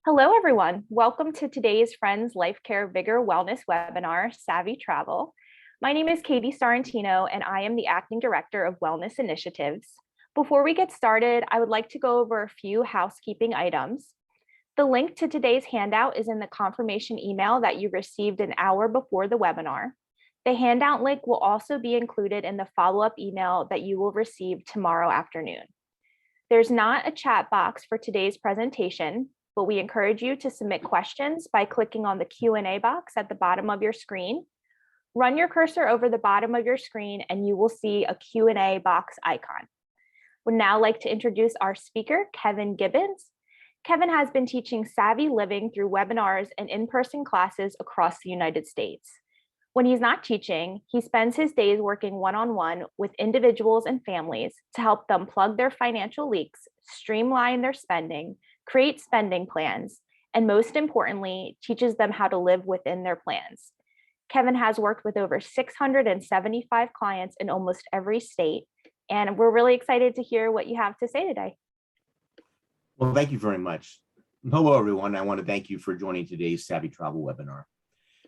Hello, everyone. Welcome to today's Friends Life Care Vigor Wellness webinar, Savvy Travel. My name is Katie Starantino, and I am the Acting Director of Wellness Initiatives. Before we get started, I would like to go over a few housekeeping items. The link to today's handout is in the confirmation email that you received an hour before the webinar. The handout link will also be included in the follow-up email that you will receive tomorrow afternoon. There's not a chat box for today's presentation, but we encourage you to submit questions by clicking on the Q&A box at the bottom of your screen. Run your cursor over the bottom of your screen and you will see a Q&A box icon. Would now like to introduce our speaker, Kevin Gibbons. Kevin has been teaching Savvy Living through webinars and in-person classes across the United States. When he's not teaching, he spends his days working one-on-one with individuals and families to help them plug their financial leaks, streamline their spending, create spending plans, and most importantly, teaches them how to live within their plans. Kevin has worked with over 675 clients in almost every state, and we're really excited to hear what you have to say today. Well, thank you very much. Hello, everyone. I want to thank you for joining today's Savvy Travel webinar.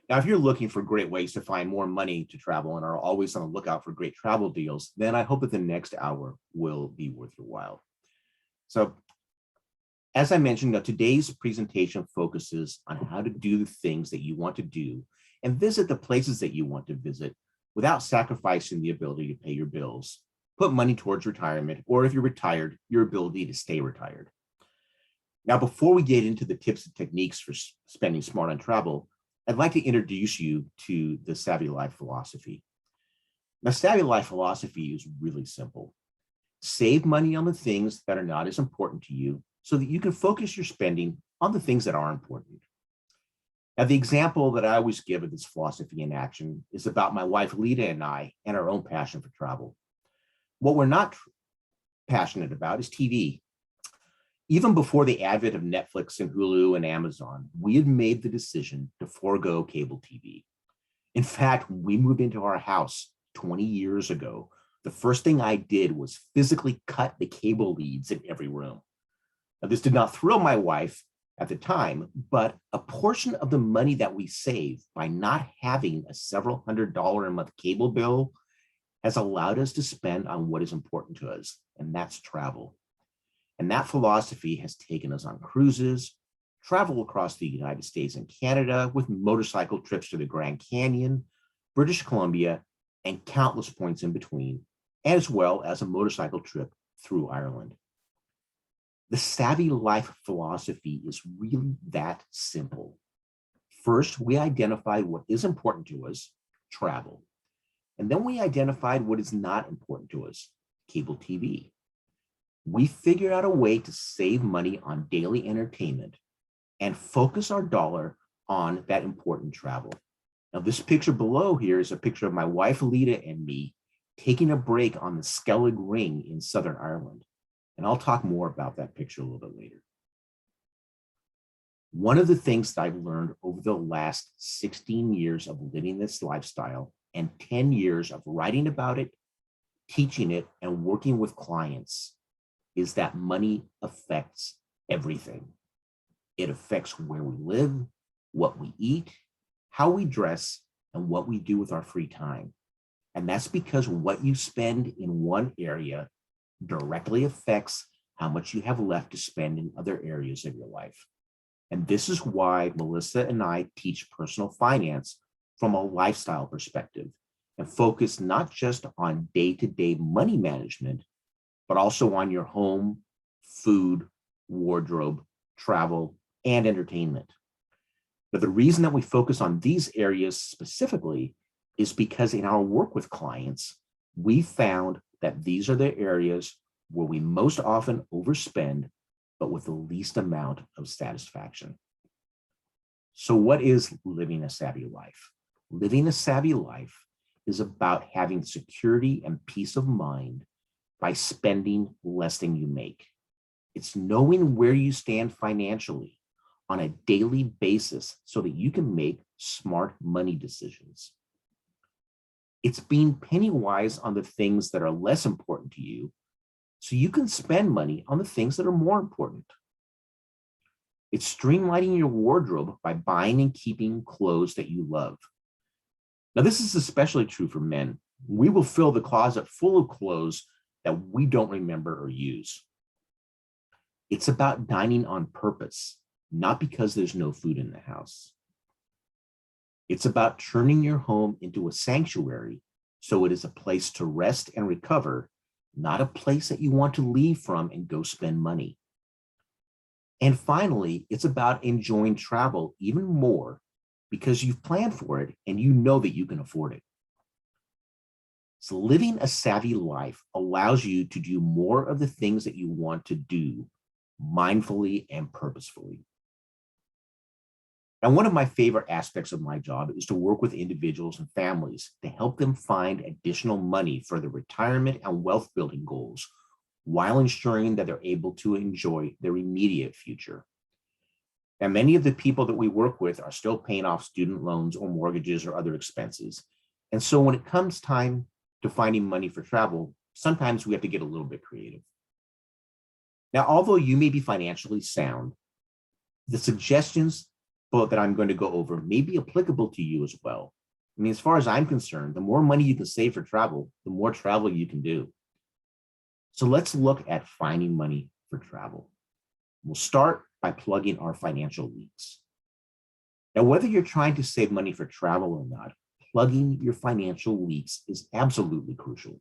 Now, if you're looking for great ways to find more money to travel and are always on the lookout for great travel deals, then I hope that the next hour will be worth your while. So, as I mentioned, today's presentation focuses on how to do the things that you want to do and visit the places that you want to visit without sacrificing the ability to pay your bills, put money towards retirement, or if you're retired, your ability to stay retired. Now, before we get into the tips and techniques for spending smart on travel, I'd like to introduce you to the Savvy Life philosophy. Now, Savvy Life philosophy is really simple. Save money on the things that are not as important to you so that you can focus your spending on the things that are important. Now, the example that I always give of this philosophy in action is about my wife, Lita, and I, and our own passion for travel. What we're not passionate about is TV. Even before the advent of Netflix and Hulu and Amazon, we had made the decision to forego cable TV. In fact, when we moved into our house 20 years ago, the first thing I did was physically cut the cable leads in every room. Now, this did not thrill my wife at the time, but a portion of the money that we saved by not having a several $100 a month cable bill has allowed us to spend on what is important to us, and that's travel. And that philosophy has taken us on cruises, travel across the United States and Canada with motorcycle trips to the Grand Canyon, British Columbia, and countless points in between, as well as a motorcycle trip through Ireland. The Savvy Life philosophy is really that simple. First, we identified what is important to us, travel. And then we identified what is not important to us, cable TV. We figured out a way to save money on daily entertainment and focus our dollar on that important travel. Now, this picture below here is a picture of my wife, Lita, and me taking a break on the Skellig Ring in Southern Ireland. And I'll talk more about that picture a little bit later. One of the things that I've learned over the last 16 years of living this lifestyle and 10 years of writing about it, teaching it, and working with clients is that money affects everything. It affects where we live, what we eat, how we dress, and what we do with our free time. And that's because what you spend in one area directly affects how much you have left to spend in other areas of your life. And this is why Melissa and I teach personal finance from a lifestyle perspective and focus not just on day-to-day money management, but also on your home, food, wardrobe, travel, and entertainment. But the reason that we focus on these areas specifically is because in our work with clients, we found that these are the areas where we most often overspend, but with the least amount of satisfaction. So what is living a savvy life? Living a savvy life is about having security and peace of mind by spending less than you make. It's knowing where you stand financially on a daily basis so that you can make smart money decisions. It's being penny wise on the things that are less important to you so you can spend money on the things that are more important. It's streamlining your wardrobe by buying and keeping clothes that you love. Now, this is especially true for men. We will fill the closet full of clothes that we don't remember or use. It's about dining on purpose, not because there's no food in the house. It's about turning your home into a sanctuary so it is a place to rest and recover, not a place that you want to leave from and go spend money. And finally, it's about enjoying travel even more because you've planned for it and you know that you can afford it. So living a savvy life allows you to do more of the things that you want to do mindfully and purposefully. Now, one of my favorite aspects of my job is to work with individuals and families to help them find additional money for their retirement and wealth building goals, while ensuring that they're able to enjoy their immediate future. And many of the people that we work with are still paying off student loans or mortgages or other expenses. And so when it comes time to finding money for travel, sometimes we have to get a little bit creative. Now, although you may be financially sound, the suggestions that I'm going to go over may be applicable to you as well. I mean, as far as I'm concerned, the more money you can save for travel, the more travel you can do. So let's look at finding money for travel. We'll start by plugging our financial leaks. Now, whether you're trying to save money for travel or not, plugging your financial leaks is absolutely crucial.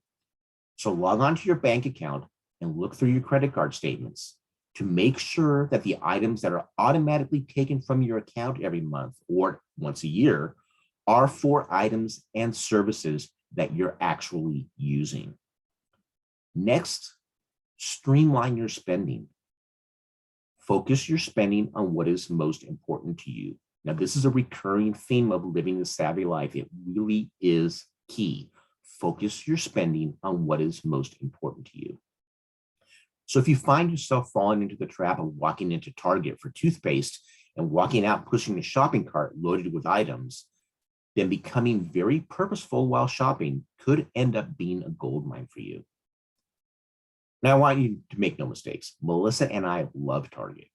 So log on to your bank account and look through your credit card statements to make sure that the items that are automatically taken from your account every month or once a year are for items and services that you're actually using. Next, streamline your spending. Focus your spending on what is most important to you. Now, this is a recurring theme of living the savvy life. It really is key. Focus your spending on what is most important to you. So if you find yourself falling into the trap of walking into Target for toothpaste and walking out pushing a shopping cart loaded with items, then becoming very purposeful while shopping could end up being a gold mine for you. Now, I want you to make no mistakes. Melissa and I love Target.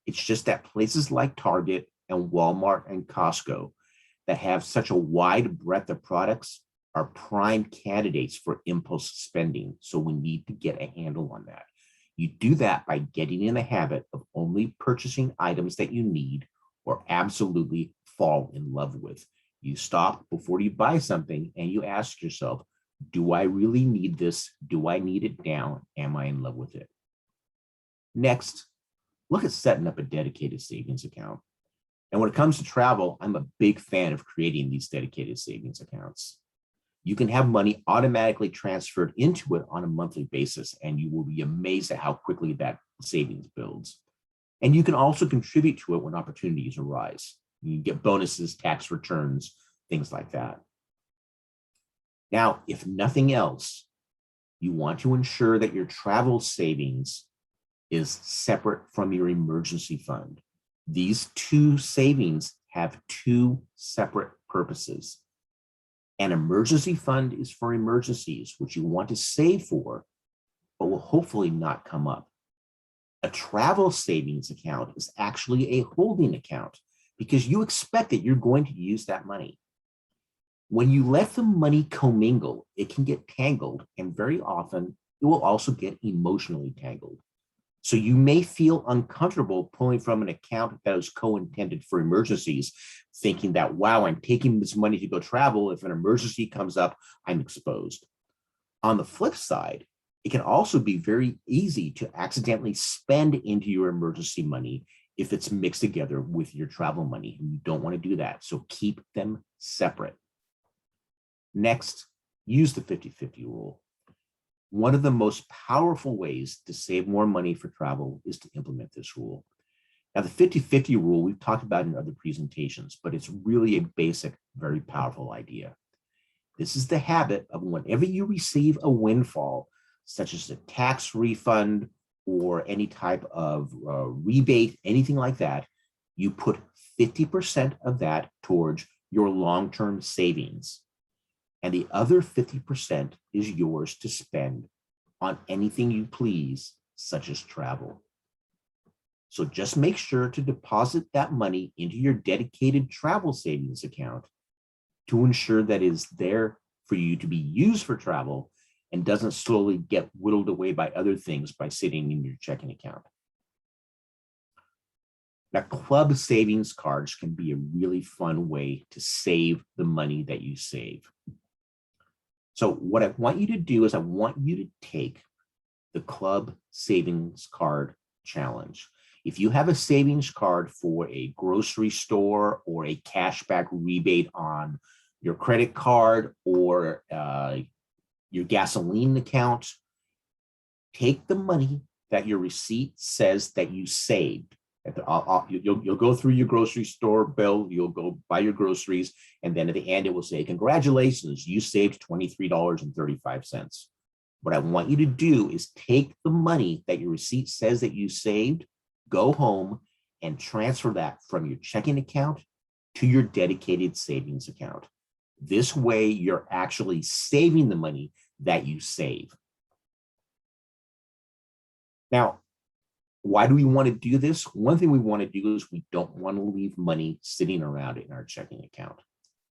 It's just that places like Target and Walmart and Costco that have such a wide breadth of products are prime candidates for impulse spending. So we need to get a handle on that. You do that by getting in the habit of only purchasing items that you need or absolutely fall in love with. You stop before you buy something and you ask yourself, do I really need this? Do I need it now? Am I in love with it? Next, look at setting up a dedicated savings account. And when it comes to travel, I'm a big fan of creating these dedicated savings accounts. You can have money automatically transferred into it on a monthly basis, and you will be amazed at how quickly that savings builds. And you can also contribute to it when opportunities arise. You get bonuses, tax returns, things like that. Now, if nothing else, you want to ensure that your travel savings is separate from your emergency fund. These two savings have two separate purposes. An emergency fund is for emergencies, which you want to save for, but will hopefully not come up. A travel savings account is actually a holding account because you expect that you're going to use that money. When you let the money commingle, it can get tangled, and very often it will also get emotionally tangled. So you may feel uncomfortable pulling from an account that is co-intended for emergencies, thinking that, wow, I'm taking this money to go travel. If an emergency comes up, I'm exposed. On the flip side, it can also be very easy to accidentally spend into your emergency money if it's mixed together with your travel money. And you don't want to do that. So keep them separate. Next, use the 50-50 rule. One of the most powerful ways to save more money for travel is to implement this rule. Now, the 50-50 rule we've talked about in other presentations, but it's really a basic, very powerful idea. This is the habit of whenever you receive a windfall, such as a tax refund or any type of rebate, anything like that, you put 50% of that towards your long-term savings. And the other 50% is yours to spend on anything you please, such as travel. So just make sure to deposit that money into your dedicated travel savings account to ensure that it is there for you to be used for travel and doesn't slowly get whittled away by other things by sitting in your checking account. Now, club savings cards can be a really fun way to save the money that you save. So what I want you to do is I want you to take the club savings card challenge. If you have a savings card for a grocery store or a cashback rebate on your credit card or your gasoline account, take the money that your receipt says that you saved. You'll go through your grocery store bill, you'll go buy your groceries, and then at the end it will say, congratulations, you saved $23.35. What I want you to do is take the money that your receipt says that you saved, go home and transfer that from your checking account to your dedicated savings account. This way, you're actually saving the money that you save. Now, why do we want to do this? One thing we want to do is we don't want to leave money sitting around in our checking account.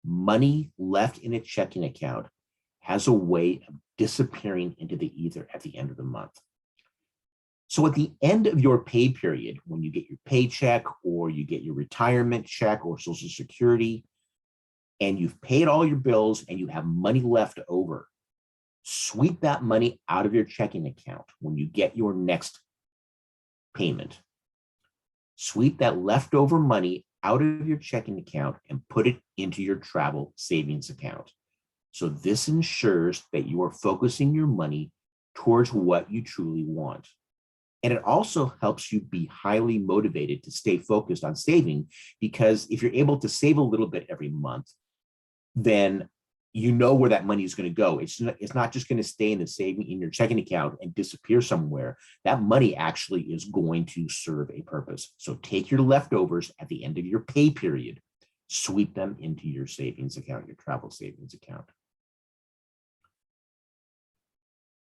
Money left in a checking account has a way of disappearing into the ether at the end of the month. So at the end of your pay period, when you get your paycheck or you get your retirement check or Social Security, and you've paid all your bills and you have money left over, sweep that money out of your checking account when you get your next payment. Sweep that leftover money out of your checking account and put it into your travel savings account. So this ensures that you are focusing your money towards what you truly want. And it also helps you be highly motivated to stay focused on saving, because if you're able to save a little bit every month, then you know where that money is going to go. It's not just going to stay in the saving in your checking account and disappear somewhere. That money actually is going to serve a purpose. So take your leftovers at the end of your pay period, sweep them into your savings account, your travel savings account.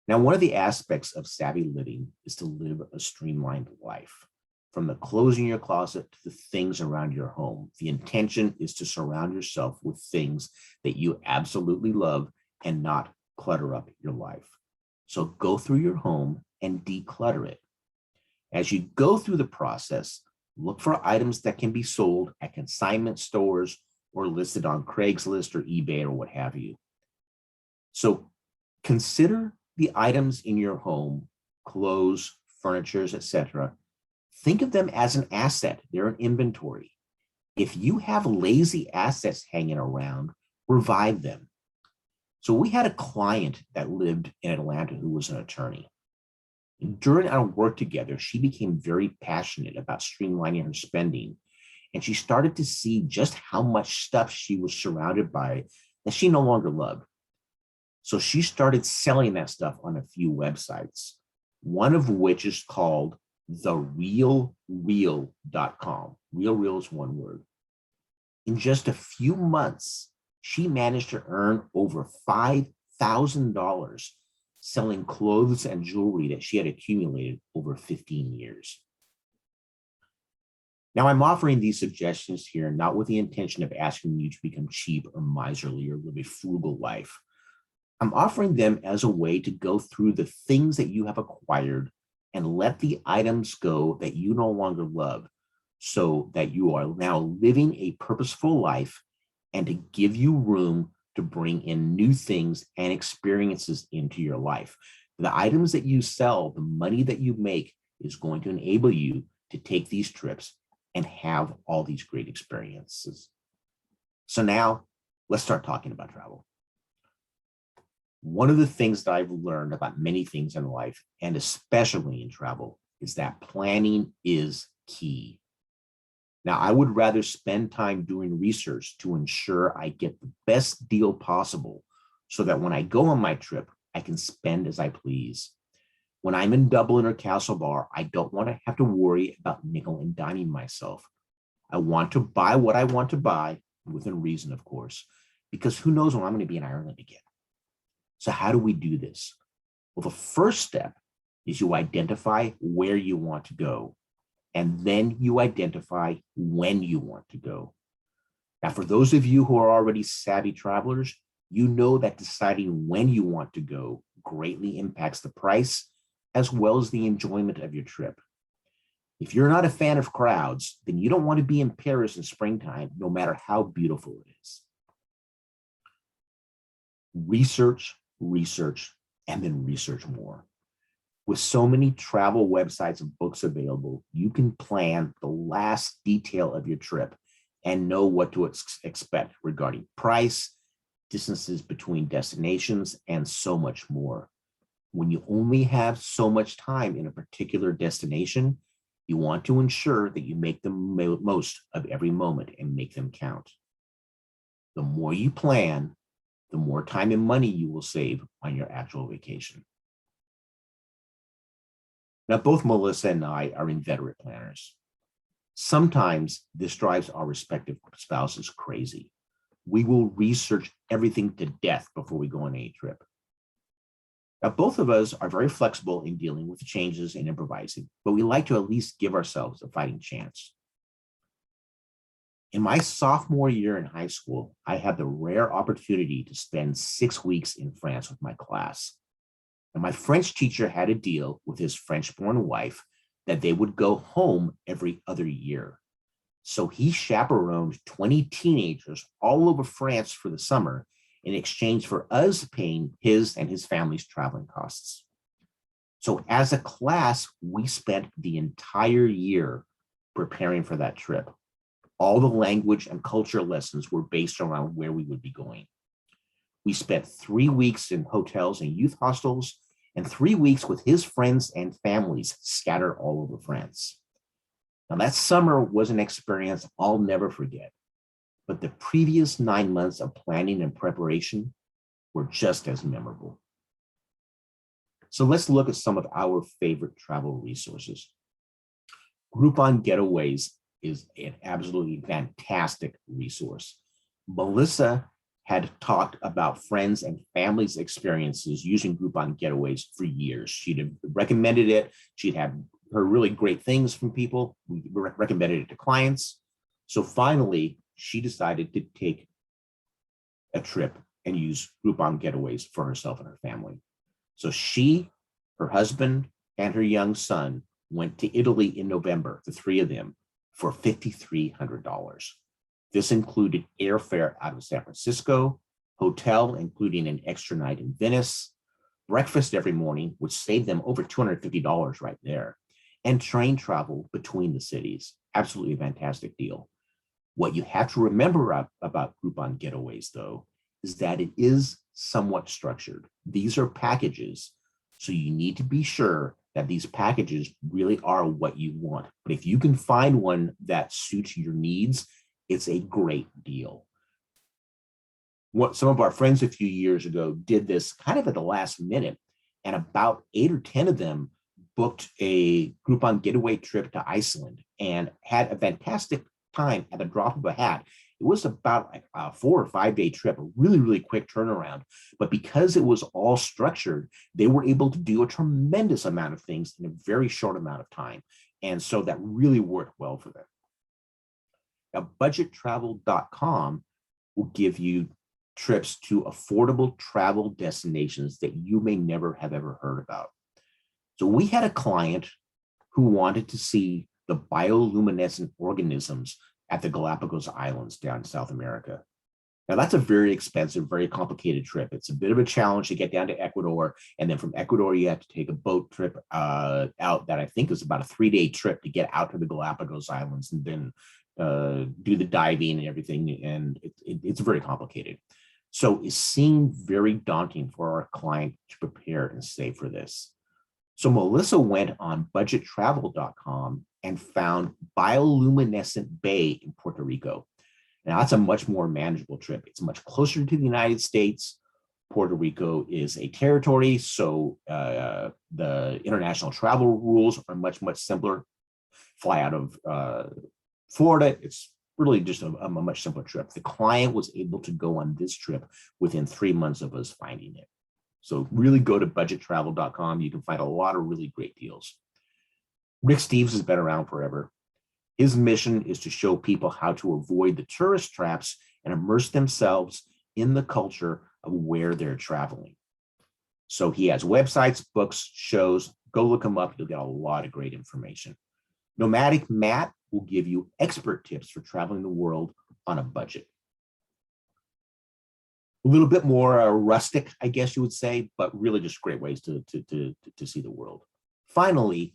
Now, one of the aspects of savvy living is to live a streamlined life. From the clothes in your closet to the things around your home, the intention is to surround yourself with things that you absolutely love and not clutter up your life. So go through your home and declutter it. As you go through the process, look for items that can be sold at consignment stores or listed on Craigslist or eBay or what have you. So consider the items in your home, clothes, furniture, etc. Think of them as an asset. They're an inventory. If you have lazy assets hanging around, revive them. So we had a client that lived in Atlanta who was an attorney. During our work together, she became very passionate about streamlining her spending, and she started to see just how much stuff she was surrounded by that she no longer loved. So she started selling that stuff on a few websites, one of which is called therealreal.com. Real is one word. In just a few months, she managed to earn over $5,000 selling clothes and jewelry that she had accumulated over 15 years. Now, I'm offering these suggestions here not with the intention of asking you to become cheap or miserly or live a frugal life. I'm offering them as a way to go through the things that you have acquired and let the items go that you no longer love, so that you are now living a purposeful life and to give you room to bring in new things and experiences into your life. The items that you sell, the money that you make is going to enable you to take these trips and have all these great experiences. So now let's start talking about travel. One of the things that I've learned about many things in life, and especially in travel, is that planning is key. Now, I would rather spend time doing research to ensure I get the best deal possible so that when I go on my trip, I can spend as I please. When I'm in Dublin or Castlebar, I don't want to have to worry about nickel and diming myself. I want to buy what I want to buy, within reason, of course, because who knows when I'm going to be in Ireland again. So how do we do this? Well, the first step is you identify where you want to go and then you identify when you want to go. Now, for those of you who are already savvy travelers, you know that deciding when you want to go greatly impacts the price as well as the enjoyment of your trip. If you're not a fan of crowds, then you don't want to be in Paris in springtime, no matter how beautiful it is. Research, research, and then research more. With so many travel websites and books available, you can plan the last detail of your trip and know what to expect regarding price, distances between destinations, and so much more. When you only have so much time in a particular destination, you want to ensure that you make the most of every moment and make them count. The more you plan, the more time and money you will save on your actual vacation. Now, both Melissa and I are inveterate planners. Sometimes this drives our respective spouses crazy. We will research everything to death before we go on a trip. Now, both of us are very flexible in dealing with changes and improvising, but we like to at least give ourselves a fighting chance. In my sophomore year in high school, I had the rare opportunity to spend 6 weeks in France with my class. And my French teacher had a deal with his French-born wife that they would go home every other year. So he chaperoned 20 teenagers all over France for the summer in exchange for us paying his and his family's traveling costs. So as a class, we spent the entire year preparing for that trip. All the language and culture lessons were based around where we would be going. We spent 3 weeks in hotels and youth hostels, and 3 weeks with his friends and families scattered all over France. Now, that summer was an experience I'll never forget, but the previous 9 months of planning and preparation were just as memorable. So let's look at some of our favorite travel resources. Groupon Getaways is an absolutely fantastic resource. Melissa had talked about friends and families' experiences using Groupon Getaways for years. She'd have recommended it. She'd had heard really great things from people. We recommended it to clients. So finally, she decided to take a trip and use Groupon Getaways for herself and her family. So she, her husband, and her young son went to Italy in November, the three of them, for $5,300. This included airfare out of San Francisco, hotel, including an extra night in Venice, breakfast every morning, which saved them over $250 right there, and train travel between the cities. Absolutely fantastic deal. What you have to remember about Groupon Getaways, though, is that it is somewhat structured. These are packages, so you need to be sure that these packages really are what you want. But if you can find one that suits your needs, it's a great deal. What some of our friends a few years ago did this kind of at the last minute, and about 8 or 10 of them booked a Groupon Getaway trip to Iceland and had a fantastic time at the drop of a hat. It was about like a 4 or 5 day trip, a really, really quick turnaround. But because it was all structured, they were able to do a tremendous amount of things in a very short amount of time. And so that really worked well for them. Now, budgettravel.com will give you trips to affordable travel destinations that you may never have ever heard about. So we had a client who wanted to see the bioluminescent organisms at the Galapagos Islands down in South America. Now, that's a very expensive, very complicated trip. It's a bit of a challenge to get down to Ecuador. And then from Ecuador, you have to take a boat trip out that I think is about a 3-day trip to get out to the Galapagos Islands and then do the diving and everything. And it's very complicated. So it seemed very daunting for our client to prepare and save for this. So Melissa went on budgettravel.com and found Bioluminescent Bay in Puerto Rico. Now, that's a much more manageable trip. It's much closer to the United States. Puerto Rico is a territory, so the international travel rules are much, much simpler. Fly out of Florida, it's really just a much simpler trip. The client was able to go on this trip within 3 months of us finding it. So really go to budgettravel.com. You can find a lot of really great deals. Rick Steves has been around forever. His mission is to show people how to avoid the tourist traps and immerse themselves in the culture of where they're traveling. So he has websites, books, shows. Go look him up. You'll get a lot of great information. Nomadic Matt will give you expert tips for traveling the world on a budget. A little bit more rustic, I guess you would say, but really just great ways to see the world. Finally,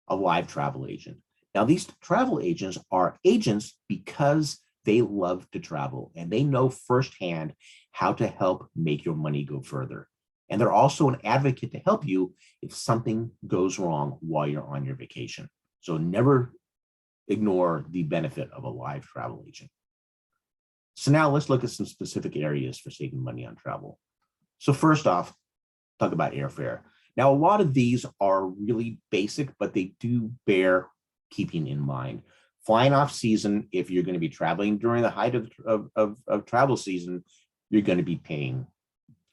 a live travel agent. Now, these travel agents are agents because they love to travel and they know firsthand how to help make your money go further. And they're also an advocate to help you if something goes wrong while you're on your vacation. So never ignore the benefit of a live travel agent. So now let's look at some specific areas for saving money on travel. So first off, talk about airfare. Now, a lot of these are really basic, but they do bear keeping in mind. Flying off season, if you're going to be traveling during the height of travel season, you're going to be paying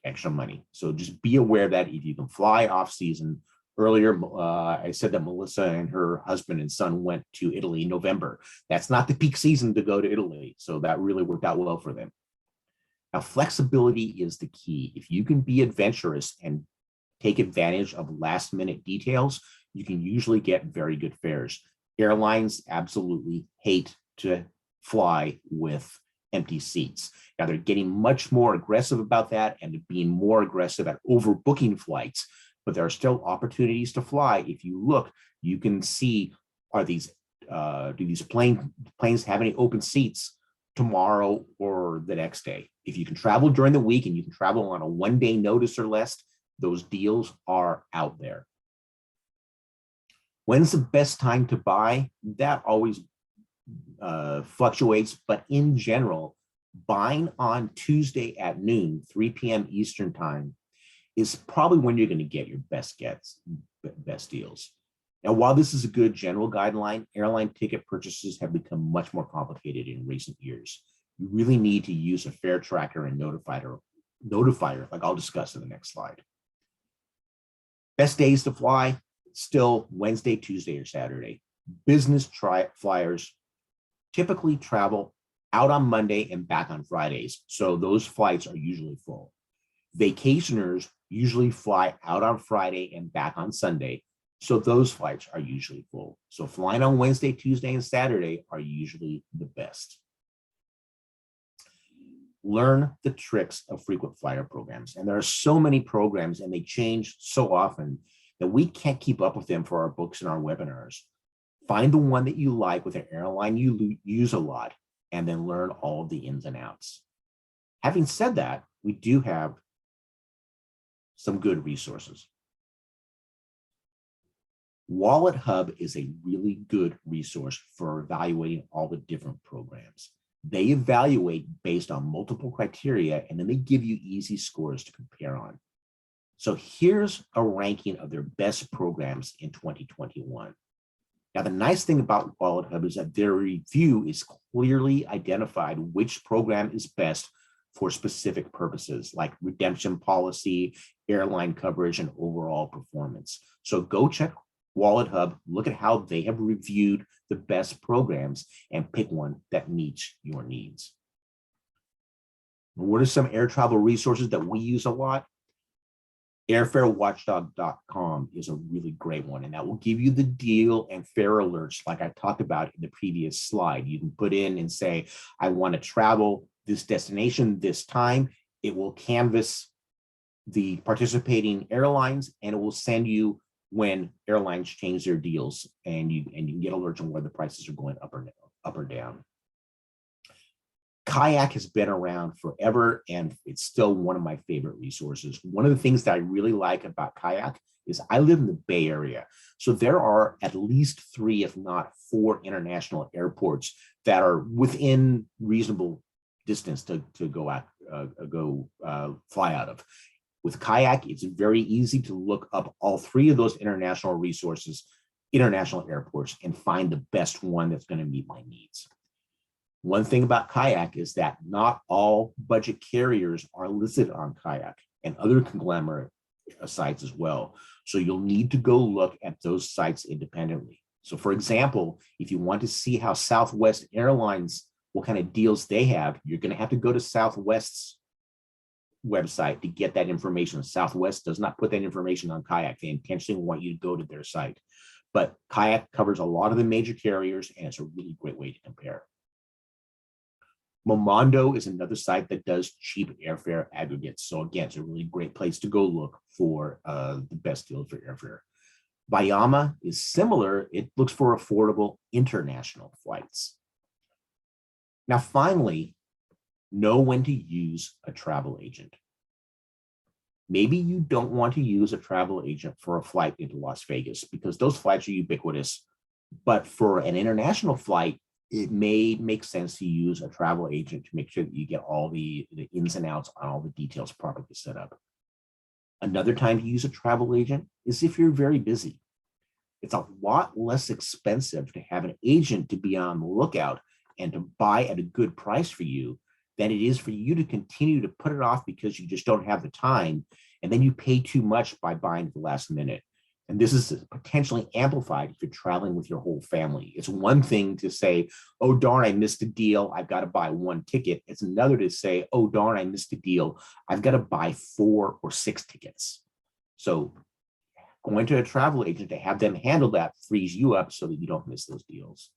extra money. So just be aware that if you can fly off season. Earlier, I said that Melissa and her husband and son went to Italy in November. That's not the peak season to go to Italy. So that really worked out well for them. Now, flexibility is the key. If you can be adventurous and take advantage of last minute details, you can usually get very good fares. Airlines absolutely hate to fly with empty seats. Now they're getting much more aggressive about that and being more aggressive at overbooking flights, but there are still opportunities to fly. If you look, you can see, do these planes have any open seats tomorrow or the next day? If you can travel during the week and you can travel on a one-day notice or less, those deals are out there. When's the best time to buy? That always fluctuates, but in general, buying on Tuesday at noon, 3 p.m. Eastern time, is probably when you're going to get your best deals. Now, while this is a good general guideline, airline ticket purchases have become much more complicated in recent years. You really need to use a fare tracker and notifier, like I'll discuss in the next slide. Best days to fly, still Wednesday, Tuesday, or Saturday. Business flyers typically travel out on Monday and back on Fridays, so those flights are usually full. Vacationers usually fly out on Friday and back on Sunday, so those flights are usually full. So flying on Wednesday, Tuesday, and Saturday are usually the best. Learn the tricks of frequent flyer programs. And there are so many programs and they change so often that we can't keep up with them for our books and our webinars. Find the one that you like with an airline you use a lot, and then learn all of the ins and outs. Having said that, we do have some good resources. Wallet Hub is a really good resource for evaluating all the different programs. They evaluate based on multiple criteria, and then they give you easy scores to compare on. So here's a ranking of their best programs in 2021. Now, the nice thing about Wallet Hub is that their review is clearly identified which program is best for specific purposes like redemption policy, airline coverage, and overall performance. So go check Wallet Hub, look at how they have reviewed the best programs, and pick one that meets your needs. What are some air travel resources that we use a lot? Airfarewatchdog.com is a really great one, and that will give you the deal and fare alerts like I talked about in the previous slide. You can put in and say, I want to travel this destination this time. It will canvass the participating airlines, and it will send you when airlines change their deals, and you can get alerts on where the prices are going up or down. Kayak has been around forever, and it's still one of my favorite resources. One of the things that I really like about Kayak is I live in the Bay Area. So there are at least 3, if not 4 international airports that are within reasonable distance to fly out of. With Kayak, it's very easy to look up all 3 of those international airports, and find the best one that's going to meet my needs. One thing about Kayak is that not all budget carriers are listed on Kayak and other conglomerate sites as well. So you'll need to go look at those sites independently. So for example, if you want to see how Southwest Airlines, what kind of deals they have, you're going to have to go to Southwest's website to get that information. Southwest does not put that information on Kayak. They intentionally want you to go to their site. But Kayak covers a lot of the major carriers, and it's a really great way to compare. Momondo is another site that does cheap airfare aggregates. So again, it's a really great place to go look for the best deals for airfare. Bayama is similar. It looks for affordable international flights. Now, finally, know when to use a travel agent. Maybe you don't want to use a travel agent for a flight into Las Vegas because those flights are ubiquitous. But for an international flight, it may make sense to use a travel agent to make sure that you get all the ins and outs on all the details properly set up. Another time to use a travel agent is if you're very busy. It's a lot less expensive to have an agent to be on the lookout and to buy at a good price for you than it is for you to continue to put it off because you just don't have the time. And then you pay too much by buying at the last minute. And this is potentially amplified if you're traveling with your whole family. It's one thing to say, oh, darn, I missed a deal. I've got to buy one ticket. It's another to say, oh, darn, I missed a deal. I've got to buy 4 or 6 tickets. So going to a travel agent to have them handle that frees you up so that you don't miss those deals.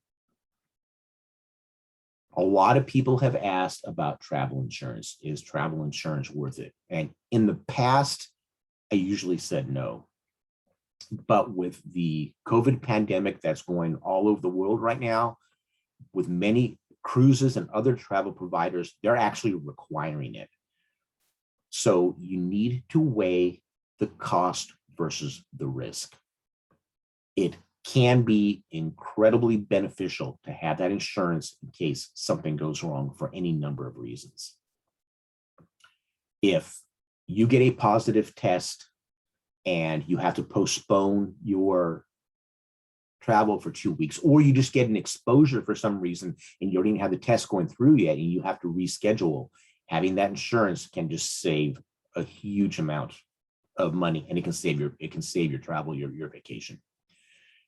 A lot of people have asked about travel insurance. Is travel insurance worth it? And in the past, I usually said no. But with the COVID pandemic that's going all over the world right now, with many cruises and other travel providers, they're actually requiring it. So you need to weigh the cost versus the risk. It can be incredibly beneficial to have that insurance in case something goes wrong for any number of reasons. If you get a positive test and you have to postpone your travel for 2 weeks, or you just get an exposure for some reason and you don't even have the test going through yet and you have to reschedule, having that insurance can just save a huge amount of money, and it can save your travel, your vacation.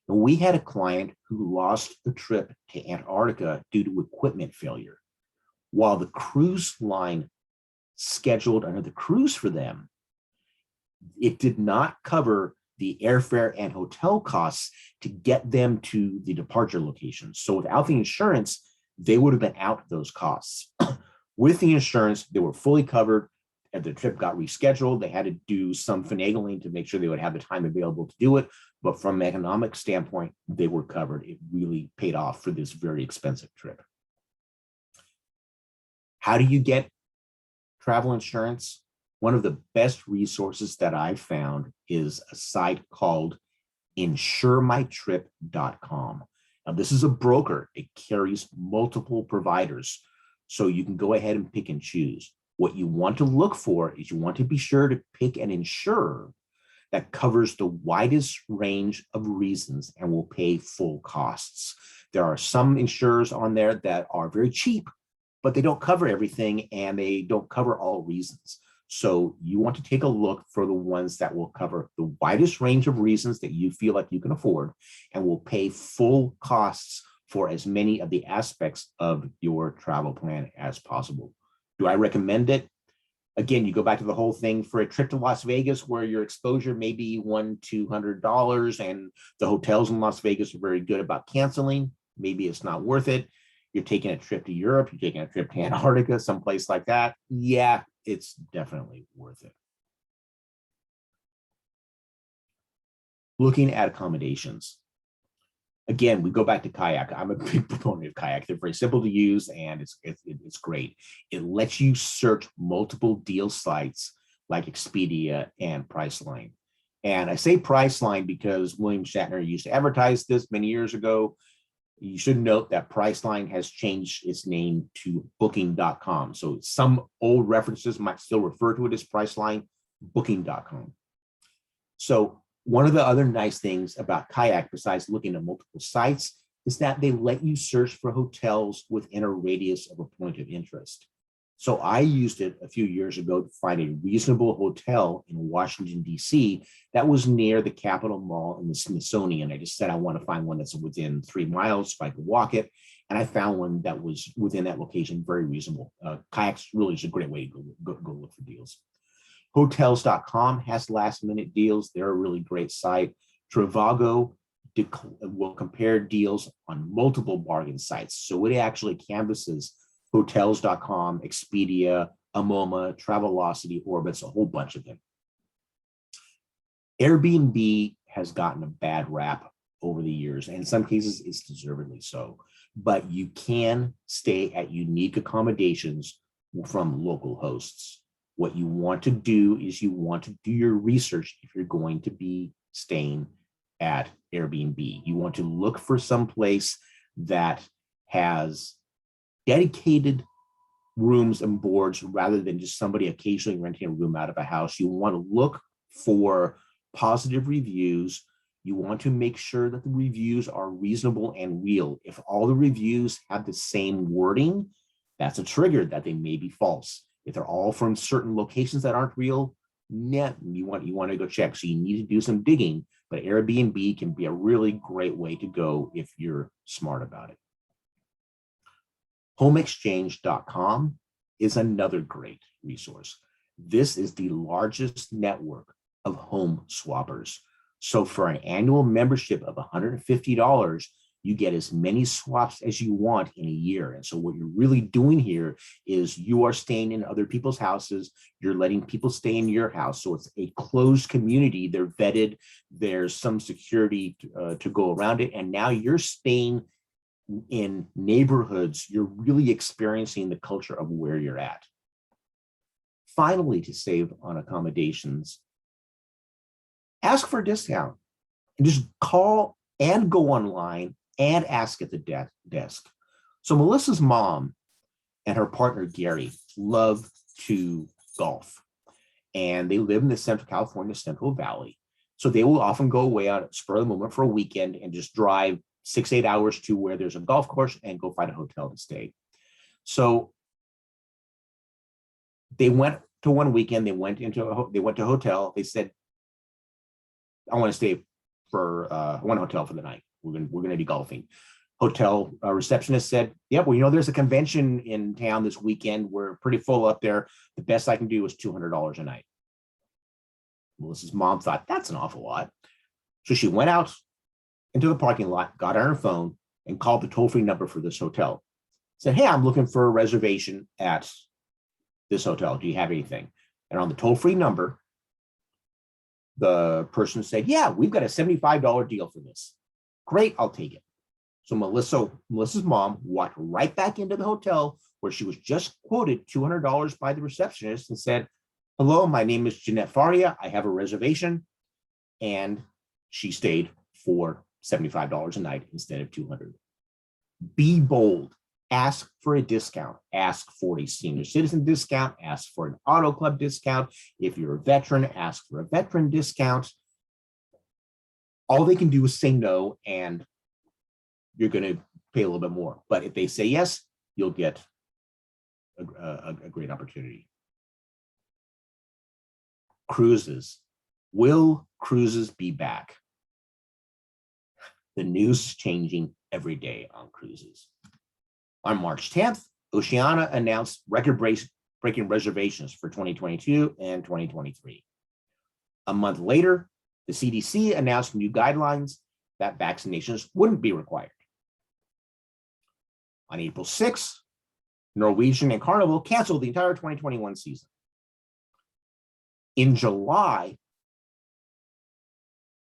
And we had a client who lost a trip to Antarctica due to equipment failure. While the cruise line scheduled another cruise for them, it did not cover the airfare and hotel costs to get them to the departure location. So without the insurance, they would have been out those costs. With the insurance, they were fully covered. As the trip got rescheduled, they had to do some finagling to make sure they would have the time available to do it. But from an economic standpoint, they were covered. It really paid off for this very expensive trip. How do you get travel insurance? One of the best resources that I've found is a site called insuremytrip.com. Now, this is a broker. It carries multiple providers, so you can go ahead and pick and choose. What you want to look for is you want to be sure to pick an insurer that covers the widest range of reasons and will pay full costs. There are some insurers on there that are very cheap, but they don't cover everything and they don't cover all reasons. So you want to take a look for the ones that will cover the widest range of reasons that you feel like you can afford and will pay full costs for as many of the aspects of your travel plan as possible. Do I recommend it? Again, you go back to the whole thing for a trip to Las Vegas where your exposure may be $100-200 and the hotels in Las Vegas are very good about canceling. Maybe it's not worth it. You're taking a trip to Europe, you're taking a trip to Antarctica, someplace like that. Yeah, it's definitely worth it. Looking at accommodations. Again, we go back to Kayak. I'm a big proponent of Kayak. They're very simple to use and it's great. It lets you search multiple deal sites like Expedia and Priceline. And I say Priceline because William Shatner used to advertise this many years ago. You should note that Priceline has changed its name to Booking.com. So some old references might still refer to it as Priceline, Booking.com. So one of the other nice things about Kayak, besides looking at multiple sites, is that they let you search for hotels within a radius of a point of interest. So I used it a few years ago to find a reasonable hotel in Washington, D.C. that was near the Capitol Mall and the Smithsonian. I just said, I want to find one that's within 3 miles so I could walk it. And I found one that was within that location, very reasonable. Kayaks really is a great way to go look for deals. Hotels.com has last minute deals. They're a really great site. Trivago will compare deals on multiple bargain sites. So it actually canvasses Hotels.com, Expedia, Amoma, Travelocity, Orbitz, a whole bunch of them. Airbnb has gotten a bad rap over the years, and in some cases it's deservedly so, but you can stay at unique accommodations from local hosts. What you want to do is you want to do your research if you're going to be staying at Airbnb. You want to look for some place that has dedicated rooms and boards rather than just somebody occasionally renting a room out of a house. You want to look for positive reviews. You want to make sure that the reviews are reasonable and real. If all the reviews have the same wording, that's a trigger that they may be false. If they're all from certain locations that aren't real, you want to go check. So you need to do some digging, but Airbnb can be a really great way to go if you're smart about it. HomeExchange.com is another great resource. This is the largest network of home swappers. So for an annual membership of $150, you get as many swaps as you want in a year. And so what you're really doing here is you are staying in other people's houses. You're letting people stay in your house. So it's a closed community. They're vetted. There's some security to go around it. And now you're staying in neighborhoods. You're really experiencing the culture of where you're at. Finally, to save on accommodations, ask for a discount and just call and go online and ask at the desk. So Melissa's mom and her partner, Gary, love to golf. And they live in the Central California Central Valley. So they will often go away on spur of the moment for a weekend and just drive 6-8 hours to where there's a golf course and go find a hotel to stay. So they went to one weekend, they went to a hotel. They said, I want to stay for one hotel for the night. We're going to be golfing. Hotel receptionist said, yeah, well, there's a convention in town this weekend. We're pretty full up there. The best I can do is $200 a night. Melissa's mom thought, that's an awful lot. So she went out into the parking lot, got on her phone, and called the toll-free number for this hotel. Said, hey, I'm looking for a reservation at this hotel. Do you have anything? And on the toll-free number, the person said, yeah, we've got a $75 deal for this. Great, I'll take it. So Melissa's mom walked right back into the hotel where she was just quoted $200 by the receptionist and said, hello, my name is Jeanette Faria. I have a reservation. And she stayed for $75 a night instead of $200. Be bold. Ask for a discount. Ask for a senior citizen discount. Ask for an auto club discount. If you're a veteran, ask for a veteran discount. All they can do is say no, and you're going to pay a little bit more. But if they say yes, you'll get a great opportunity. Cruises. Will cruises be back? The news is changing every day on cruises. On March 10th, Oceania announced record-breaking reservations for 2022 and 2023. A month later, the CDC announced new guidelines that vaccinations wouldn't be required. On April 6th, Norwegian and Carnival canceled the entire 2021 season. In July,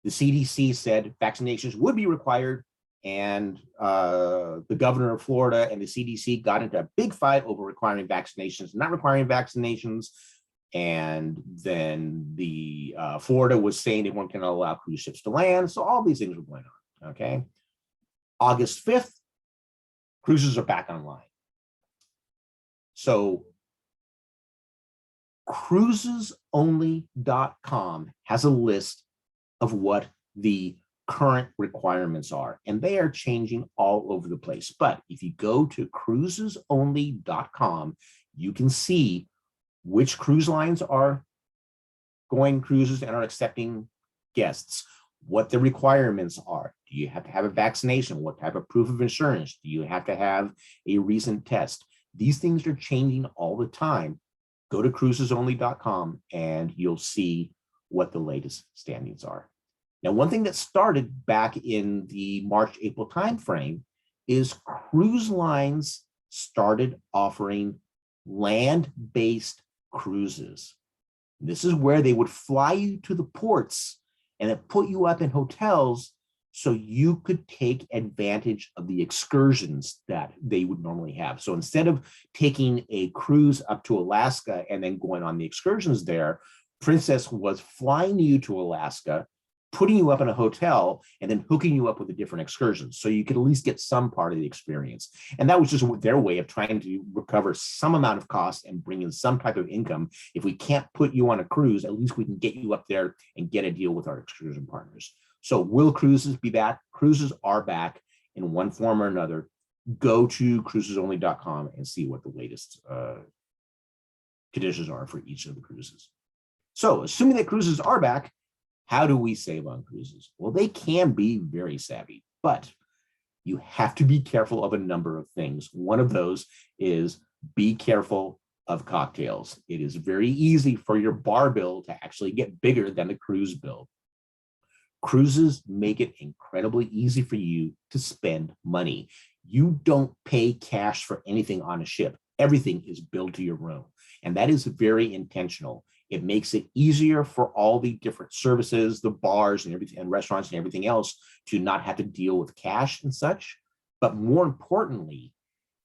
the CDC said vaccinations would be required, and the governor of Florida and the CDC got into a big fight over requiring vaccinations, not requiring vaccinations. And then the Florida was saying they weren't going to allow cruise ships to land. So all these things were going on, okay? August 5th, cruises are back online. So cruisesonly.com has a list of what the current requirements are, and they are changing all over the place. But if you go to cruisesonly.com, You can see which cruise lines are going cruises and are accepting guests, what the requirements are. Do you have to have a vaccination? What type of proof of insurance? Do you have to have a recent test? These things are changing all the time. Go to cruisesonly.com and you'll see what the latest standings are. Now, one thing that started back in the March, April timeframe is cruise lines started offering land-based cruises. This is where they would fly you to the ports and then put you up in hotels so you could take advantage of the excursions that they would normally have. So instead of taking a cruise up to Alaska and then going on the excursions there, Princess was flying you to Alaska, putting you up in a hotel, and then hooking you up with the different excursions. So you could at least get some part of the experience. And that was just their way of trying to recover some amount of cost and bring in some type of income. If we can't put you on a cruise, at least we can get you up there and get a deal with our excursion partners. So will cruises be back? Cruises are back in one form or another. Go to cruisesonly.com and see what the latest conditions are for each of the cruises. So assuming that cruises are back, how do we save on cruises? Well, they can be very savvy, but you have to be careful of a number of things. One of those is be careful of cocktails. It is very easy for your bar bill to actually get bigger than the cruise bill. Cruises make it incredibly easy for you to spend money. You don't pay cash for anything on a ship. Everything is billed to your room, and that is very intentional. It makes it easier for all the different services, the bars and everything, and restaurants and everything else to not have to deal with cash and such. But more importantly,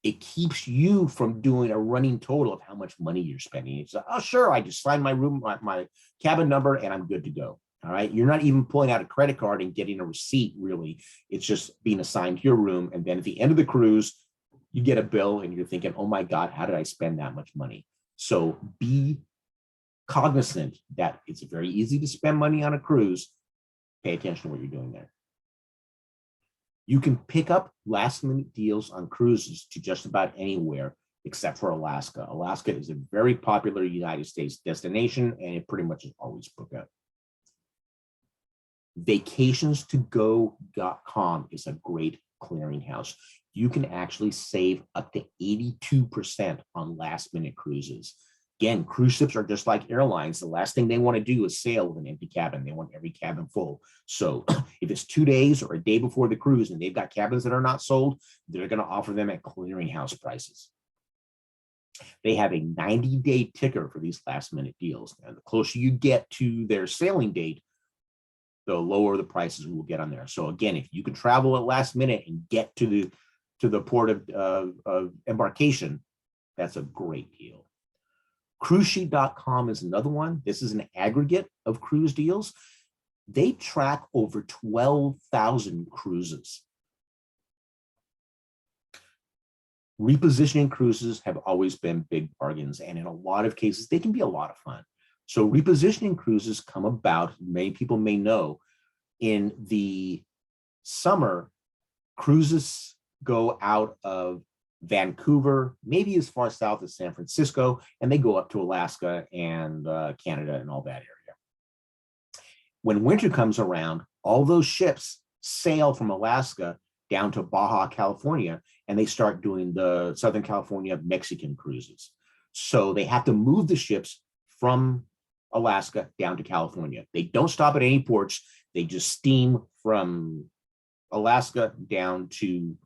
it keeps you from doing a running total of how much money you're spending. It's like, oh, sure, I just sign my room, my cabin number, and I'm good to go. All right. You're not even pulling out a credit card and getting a receipt, really. It's just being assigned to your room. And then at the end of the cruise, you get a bill and you're thinking, oh my God, how did I spend that much money? So be cognizant that it's very easy to spend money on a cruise. Pay attention to what you're doing there. You can pick up last minute deals on cruises to just about anywhere except for Alaska. Alaska is a very popular United States destination and it pretty much is always booked up. Vacations2go.com is a great clearinghouse. You can actually save up to 82% on last minute cruises. Again, cruise ships are just like airlines. The last thing they want to do is sail with an empty cabin. They want every cabin full. So if it's 2 days or a day before the cruise and they've got cabins that are not sold, they're going to offer them at clearinghouse prices. They have a 90-day ticker for these last minute deals. And the closer you get to their sailing date, the lower the prices we will get on there. So again, if you can travel at last minute and get to the port of embarkation, that's a great deal. Cruisesheet.com is another one. This is an aggregate of cruise deals. They track over 12,000 cruises. Repositioning cruises have always been big bargains, and in a lot of cases, they can be a lot of fun. So repositioning cruises come about, many people may know, in the summer, cruises go out of Vancouver, maybe as far south as San Francisco, and they go up to Alaska and Canada and all that area. When winter comes around, all those ships sail from Alaska down to Baja California, and they start doing the Southern California Mexican cruises. So they have to move the ships from Alaska down to California. They don't stop at any ports. They just steam from Alaska down to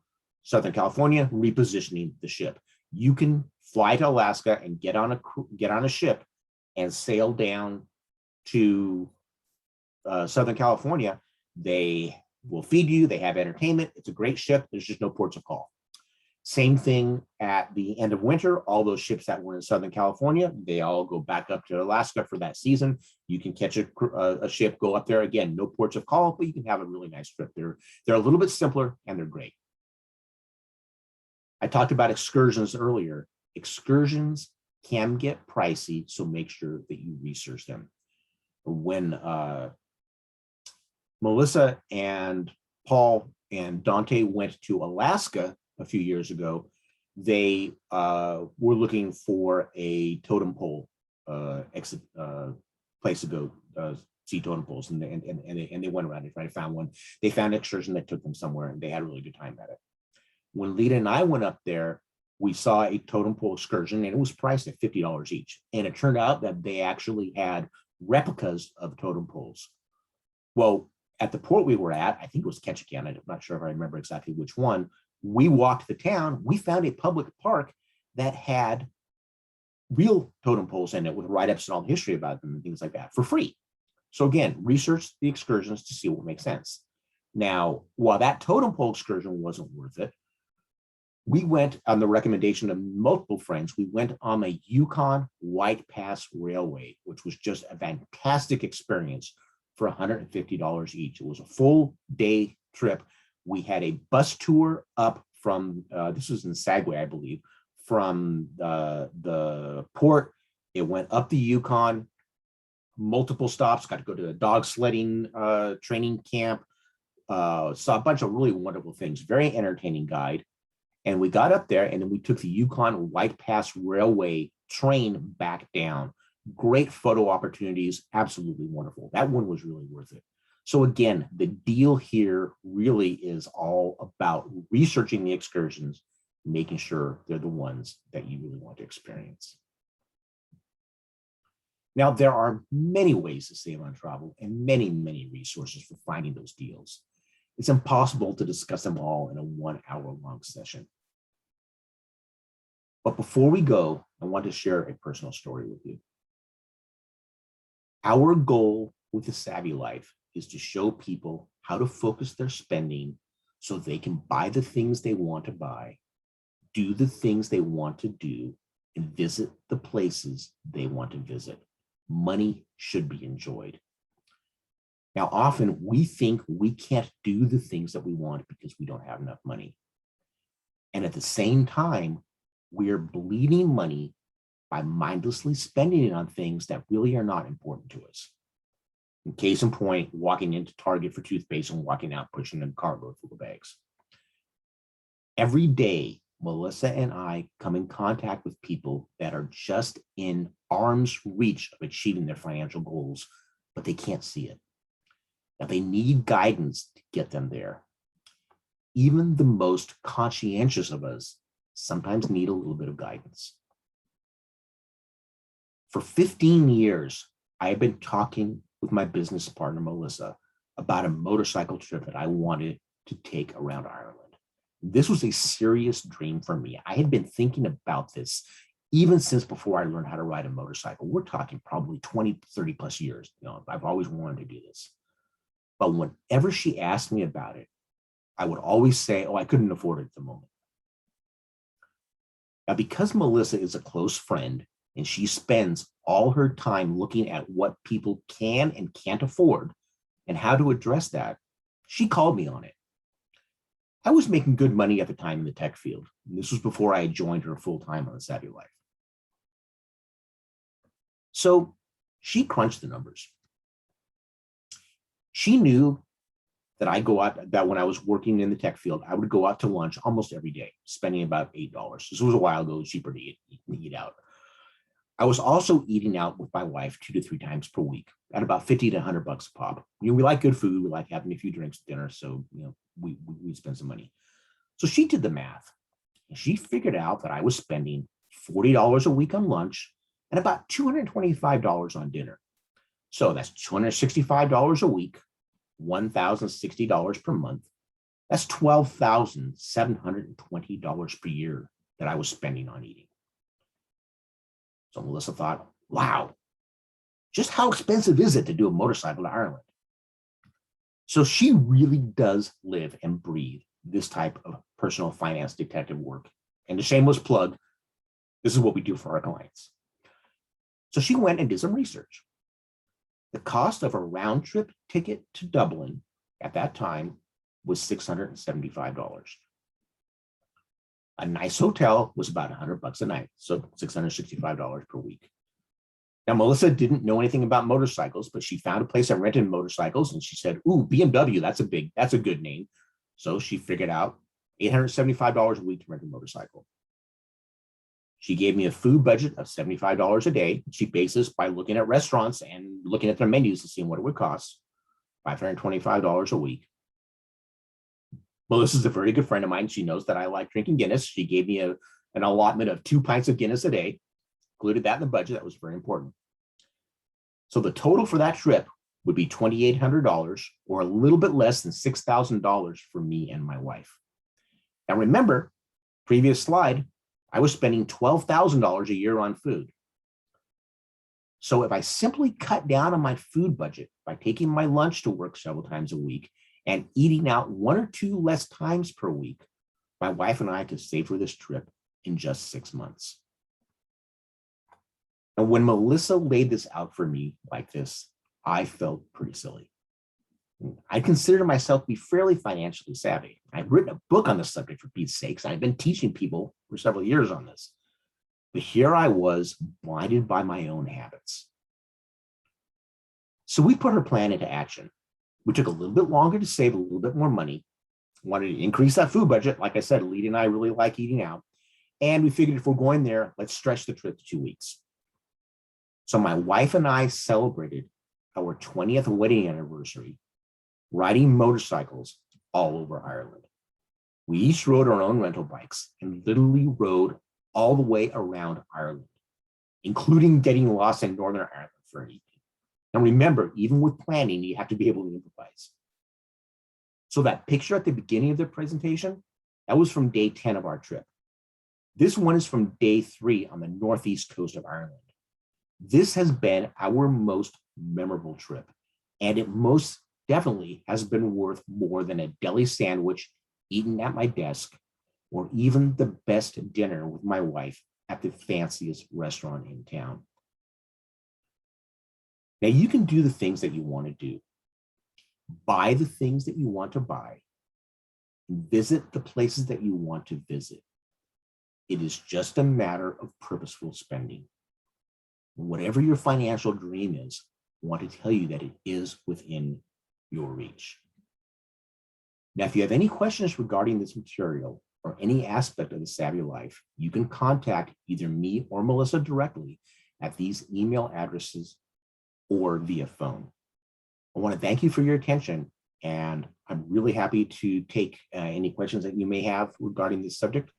Southern California, repositioning the ship. You can fly to Alaska and get on a ship and sail down to Southern California. They will feed you. They have entertainment. It's a great ship. There's just no ports of call. Same thing at the end of winter. All those ships that were in Southern California, they all go back up to Alaska for that season. You can catch a ship, go up there. Again, no ports of call, but you can have a really nice trip. They're a little bit simpler and they're great. I talked about excursions earlier. Excursions can get pricey, so make sure that you research them. When Melissa and Paul and Dante went to Alaska a few years ago, They were looking for a totem pole place to go see totem poles, and they went around and tried to find one. They found an excursion that took them somewhere, and they had a really good time at it. When Lita and I went up there, we saw a totem pole excursion, and it was priced at $50 each. And it turned out that they actually had replicas of totem poles. Well, at the port we were at, I think it was Ketchikan, I'm not sure if I remember exactly which one, we walked the town, we found a public park that had real totem poles in it with write-ups and all the history about them and things like that for free. So again, research the excursions to see what makes sense. Now, while that totem pole excursion wasn't worth it, we went on the recommendation of multiple friends. We went on the Yukon White Pass Railway, which was just a fantastic experience for $150 each. It was a full day trip. We had a bus tour up from, this was in Sagway, I believe, from the port. It went up the Yukon, multiple stops, got to go to the dog sledding training camp, saw a bunch of really wonderful things, very entertaining guide. And we got up there, and then we took the Yukon White Pass Railway train back down. Great photo opportunities, absolutely wonderful. That one was really worth it. So again, the deal here really is all about researching the excursions, making sure they're the ones that you really want to experience. Now, there are many ways to save on travel and many, many resources for finding those deals. It's impossible to discuss them all in a 1 hour long session. But before we go, I want to share a personal story with you. Our goal with the Savvy Life is to show people how to focus their spending so they can buy the things they want to buy, do the things they want to do, and visit the places they want to visit. Money should be enjoyed. Now, often we think we can't do the things that we want because we don't have enough money. And at the same time, we are bleeding money by mindlessly spending it on things that really are not important to us. In case in point, walking into Target for toothpaste and walking out pushing a cartload full of bags. Every day, Melissa and I come in contact with people that are just in arm's reach of achieving their financial goals, but they can't see it. Now, they need guidance to get them there. Even the most conscientious of us sometimes need a little bit of guidance. For 15 years, I have been talking with my business partner, Melissa, about a motorcycle trip that I wanted to take around Ireland. This was a serious dream for me. I had been thinking about this even since before I learned how to ride a motorcycle. We're talking probably 20, 30 plus years. I've always wanted to do this. But whenever she asked me about it, I would always say, oh, I couldn't afford it at the moment. Now, because Melissa is a close friend and she spends all her time looking at what people can and can't afford and how to address that, she called me on it. I was making good money at the time in the tech field. And this was before I had joined her full-time on the Savvy Life. So she crunched the numbers. She knew that when I was working in the tech field, I would go out to lunch almost every day, spending about $8. This was a while ago, it was cheaper to eat out. I was also eating out with my wife 2 to 3 times per week at about 50 to 100 bucks a pop. We like good food. We like having a few drinks at dinner. So, we spend some money. So she did the math. And she figured out that I was spending $40 a week on lunch and about $225 on dinner. So that's $265 a week, $1,060 per month. That's $12,720 per year that I was spending on eating. So Melissa thought, wow, just how expensive is it to do a motorcycle to Ireland? So she really does live and breathe this type of personal finance detective work. And the shameless plug, this is what we do for our clients. So she went and did some research. The cost of a round trip ticket to Dublin at that time was $675. A nice hotel was about $100 a night, so $665 per week. Now, Melissa didn't know anything about motorcycles, but she found a place that rented motorcycles, and she said, "Ooh, BMW, that's a good name." So she figured out $875 a week to rent a motorcycle. She gave me a food budget of $75 a day. She based this by looking at restaurants and looking at their menus and seeing what it would cost, $525 a week. Melissa's a very good friend of mine. She knows that I like drinking Guinness. She gave me an allotment of 2 pints of Guinness a day, included that in the budget. That was very important. So the total for that trip would be $2,800, or a little bit less than $6,000 for me and my wife. Now remember, previous slide, I was spending $12,000 a year on food. So if I simply cut down on my food budget by taking my lunch to work several times a week and eating out 1 or 2 less times per week, my wife and I could save for this trip in just 6 months. And when Melissa laid this out for me like this, I felt pretty silly. I consider myself to be fairly financially savvy. I've written a book on the subject, for Pete's sakes. I've been teaching people for several years on this. But here I was, blinded by my own habits. So we put our plan into action. We took a little bit longer to save a little bit more money. Wanted to increase that food budget. Like I said, Lee and I really like eating out. And we figured if we're going there, let's stretch the trip to 2 weeks. So my wife and I celebrated our 20th wedding anniversary riding motorcycles all over Ireland. We each rode our own rental bikes and literally rode all the way around Ireland, including getting lost in Northern Ireland for an evening. And remember, even with planning, you have to be able to improvise. So that picture at the beginning of the presentation, that was from day 10 of our trip. This one is from day 3 on the northeast coast of Ireland. This has been our most memorable trip, and it most definitely has been worth more than a deli sandwich eaten at my desk, or even the best dinner with my wife at the fanciest restaurant in town. Now, you can do the things that you want to do, buy the things that you want to buy, and visit the places that you want to visit. It is just a matter of purposeful spending. Whatever your financial dream is, I want to tell you that it is within your reach. Now, if you have any questions regarding this material or any aspect of the Savvy Life, you can contact either me or Melissa directly at these email addresses or via phone. I want to thank you for your attention, and I'm really happy to take any questions that you may have regarding this subject.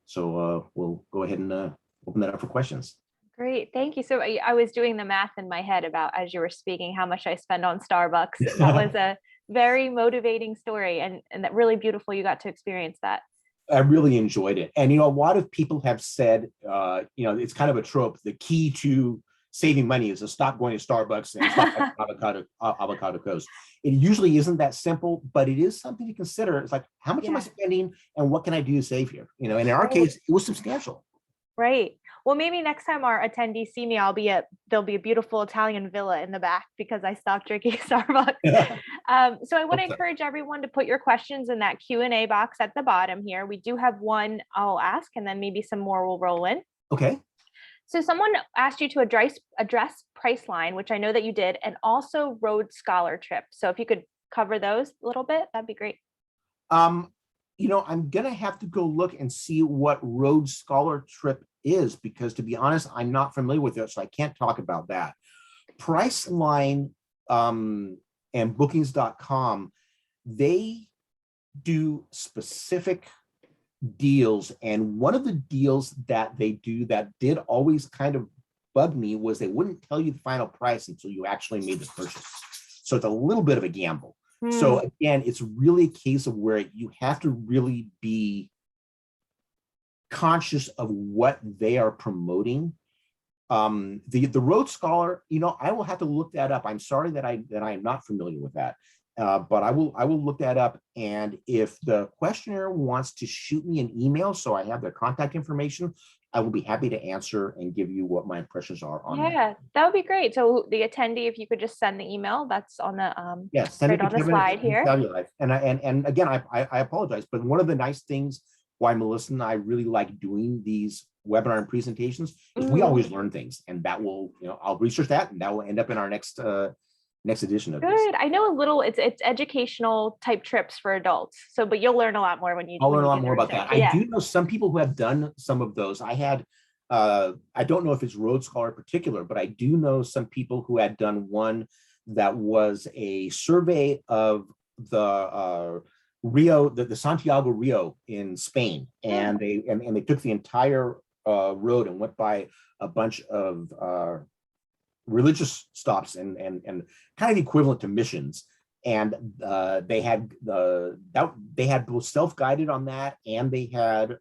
So we'll go ahead and open that up for questions. Great, thank you. So I was doing the math in my head about, as you were speaking, how much I spend on Starbucks. That was a very motivating story, and that really beautiful. You got to experience that. I really enjoyed it. And, a lot of people have said, it's kind of a trope. The key to saving money is to stop going to Starbucks and stop avocado Coast. It usually isn't that simple, but it is something to consider. It's like, how much am I spending and what can I do to save here? And in our case, it was substantial. Right. Well, maybe next time our attendees see me, there'll be a beautiful Italian villa in the back because I stopped drinking Starbucks. So I want to encourage everyone to put your questions in that Q&A box at the bottom here. We do have one I'll ask, and then maybe some more will roll in. Okay. So someone asked you to address Priceline, which I know that you did, and also Rhodes Scholar Trip. So if you could cover those a little bit, that'd be great. I'm going to have to go look and see what Rhodes Scholar Trip is, because to be honest, I'm not familiar with it, so I can't talk about that. Priceline and bookings.com, they do specific deals. And one of the deals that they do that did always kind of bug me was they wouldn't tell you the final price until you actually made the purchase. So it's a little bit of a gamble. So again, it's really a case of where you have to really be conscious of what they are promoting. The Rhodes Scholar, I will have to look that up. I'm sorry that I am not familiar with that, but I will look that up. And if the questioner wants to shoot me an email, so I have their contact information, I will be happy to answer and give you what my impressions are on that. That would be great. So the attendee, if you could just send the email, that's on the send right it on the slide here. And again, I apologize, but one of the nice things why Melissa and I really like doing these webinar and presentations is we always learn things, and that will, I'll research that, and that will end up in our next edition of this. Good. I know a little. It's educational type trips for adults. So, but you'll learn a lot more when you. I'll learn a lot more about that. I do know some people who have done some of those. I had I don't know if it's Rhodes Scholar in particular, but I do know some people who had done one that was a survey of the the Santiago Rio in Spain, and they took the entire road and went by a bunch of religious stops and kind of equivalent to missions. And they had both self-guided on that, and they had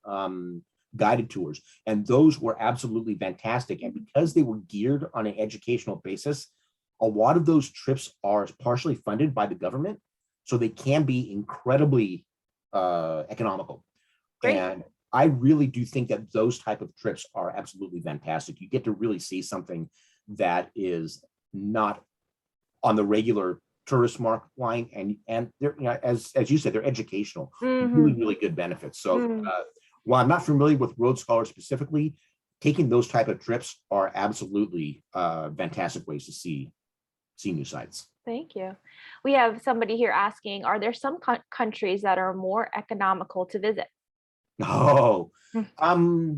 guided tours, and those were absolutely fantastic. And because they were geared on an educational basis, a lot of those trips are partially funded by the government, so they can be incredibly economical. Great. And I really do think that those type of trips are absolutely fantastic. You get to really see something that is not on the regular tourist mark line, and they're, you know, as you said, they're educational, really good benefits. So while I'm not familiar with Rhodes Scholar specifically, taking those type of trips are absolutely fantastic ways to see new sites. Thank you. We have somebody here asking, are there some countries that are more economical to visit? Oh,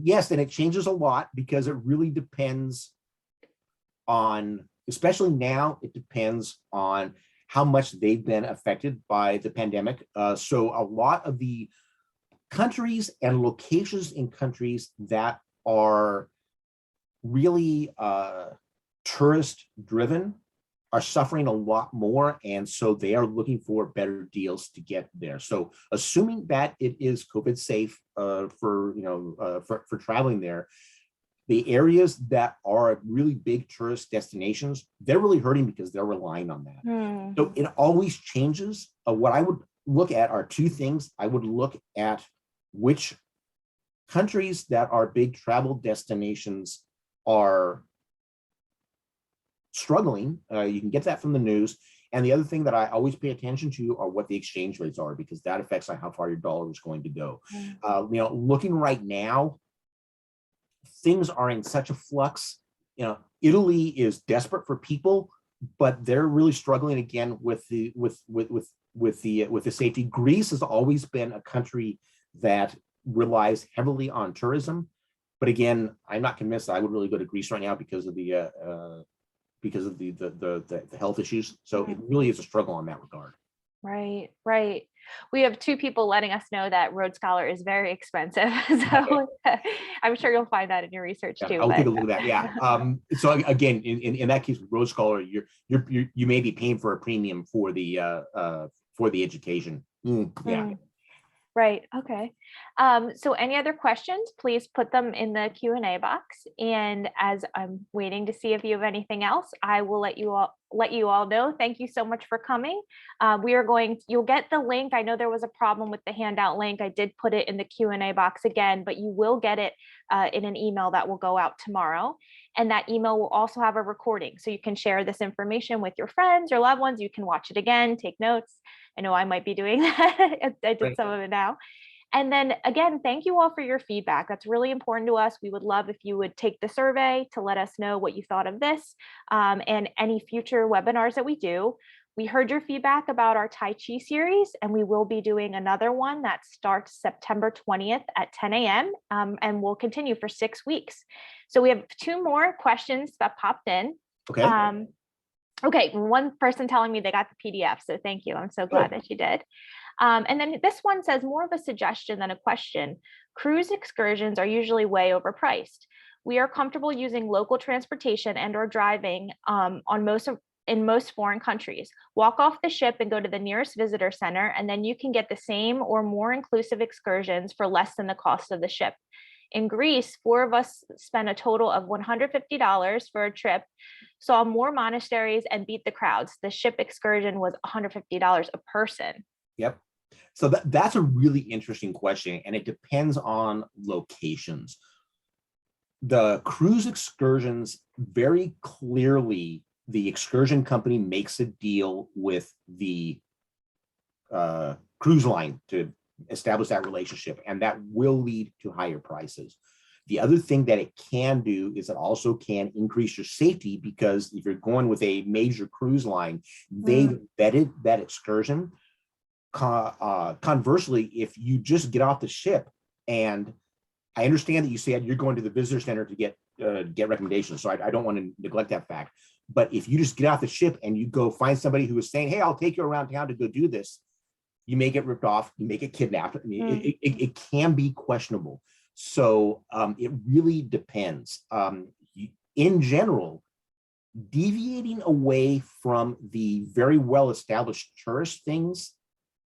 yes, and it changes a lot because it really depends on, especially now, it depends on how much they've been affected by the pandemic. So a lot of the countries and locations in countries that are really tourist driven are suffering a lot more, and so they are looking for better deals to get there. So assuming that it is COVID safe for traveling there, the areas that are really big tourist destinations, they're really hurting because they're relying on that. So it always changes. What I would look at are two things. I would look at which countries that are big travel destinations are struggling. You can get that from the news. And the other thing that I always pay attention to are what the exchange rates are, because that affects how far your dollar is going to go. Looking right now, things are in such a flux. Italy is desperate for people, but they're really struggling again with the safety. Greece has always been a country that relies heavily on tourism, but again, I'm not convinced that I would really go to Greece right now because of the health issues. So it really is a struggle on that regard. Right. We have two people letting us know that Rhodes Scholar is very expensive. So I'm sure you'll find that in your research too. I'll take a look at that. Yeah. So again, in that case, with Rhodes Scholar, you may be paying for a premium for the education. Yeah. Right. Okay. So any other questions, please put them in the Q&A box. And as I'm waiting to see if you have anything else, I will let you all know. Thank you so much for coming. You'll get the link. I know there was a problem with the handout link. I did put it in the Q&A box again, but you will get it in an email that will go out tomorrow. And that email will also have a recording. So you can share this information with your friends, your loved ones. You can watch it again, take notes. I know I might be doing that. I did some of it now. And then again, thank you all for your feedback. That's really important to us. We would love if you would take the survey to let us know what you thought of this and any future webinars that we do. We heard your feedback about our Tai Chi series, and we will be doing another one that starts September 20th at 10 a.m. And we'll continue for 6 weeks. So we have 2 more questions that popped in. Okay. Okay, one person telling me they got the PDF, so thank you. I'm so glad that you did. And then this one says, more of a suggestion than a question. Cruise excursions are usually way overpriced. We are comfortable using local transportation and or driving in most foreign countries. Walk off the ship and go to the nearest visitor center, and then you can get the same or more inclusive excursions for less than the cost of the ship. In Greece, 4 of us spent a total of $150 for a trip, saw more monasteries, and beat the crowds. The ship excursion was $150 a person. Yep. So that's a really interesting question, and it depends on locations. The cruise excursions, very clearly, the excursion company makes a deal with the cruise line to establish that relationship, and that will lead to higher prices. The other thing that it can do is it also can increase your safety, because if you're going with a major cruise line, they've vetted that excursion. Conversely, if you just get off the ship and I understand that you said you're going to the visitor center to get recommendations, so I don't want to neglect that fact. But if you just get off the ship and you go find somebody who is saying, "Hey, I'll take you around town to go do this," you may get ripped off, you may get kidnapped. I mean, it can be questionable. So it really depends. In general, deviating away from the very well-established tourist things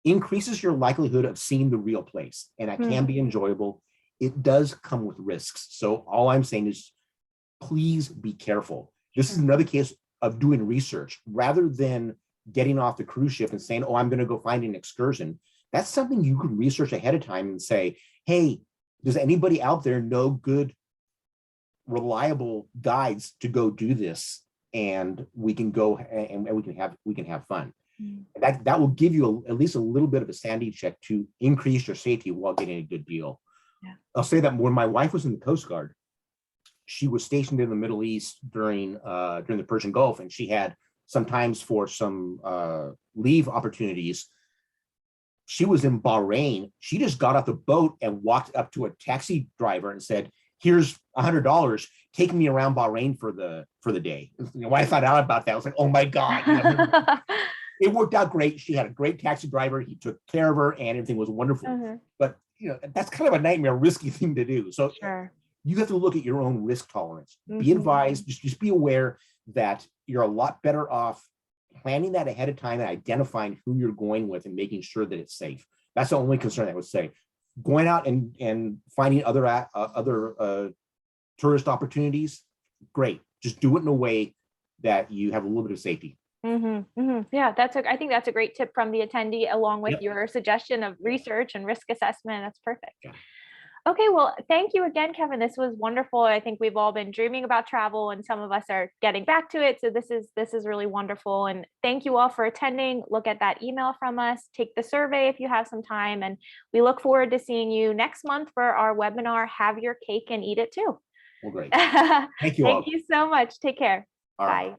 increases your likelihood of seeing the real place, and that can be enjoyable. It does come with risks. So all I'm saying is, please be careful. This is another case of doing research rather than getting off the cruise ship and saying, "Oh, I'm going to go find an excursion." That's something you can research ahead of time and say, "Hey, does anybody out there know good, reliable guides to go do this?" And we can go and we can have fun. That will give you at least a little bit of a sanity check to increase your safety while getting a good deal. Yeah. I'll say that when my wife was in the Coast Guard, she was stationed in the Middle East during the Persian Gulf, and she had sometimes for some leave opportunities. She was in Bahrain. She just got off the boat and walked up to a taxi driver and said, "Here's $100. Take me around Bahrain for the day." When I found out about that, I was like, "Oh my God." It worked out great. She had a great taxi driver. He took care of her and everything was wonderful. But that's kind of a nightmare, risky thing to do. So you have to look at your own risk tolerance. Be advised, just be aware that you're a lot better off planning that ahead of time and identifying who you're going with and making sure that it's safe. That's the only concern I would say. Going out and finding other tourist opportunities, great. Just do it in a way that you have a little bit of safety. Yeah, I think that's a great tip from the attendee, along with your suggestion of research and risk assessment. That's perfect. Yeah. Okay, well, thank you again, Kevin. This was wonderful. I think we've all been dreaming about travel, and some of us are getting back to it. So this is really wonderful. And thank you all for attending. Look at that email from us. Take the survey if you have some time. And we look forward to seeing you next month for our webinar, Have Your Cake and Eat It Too. Well, great. Thank you all. Thank you so much. Take care. Bye.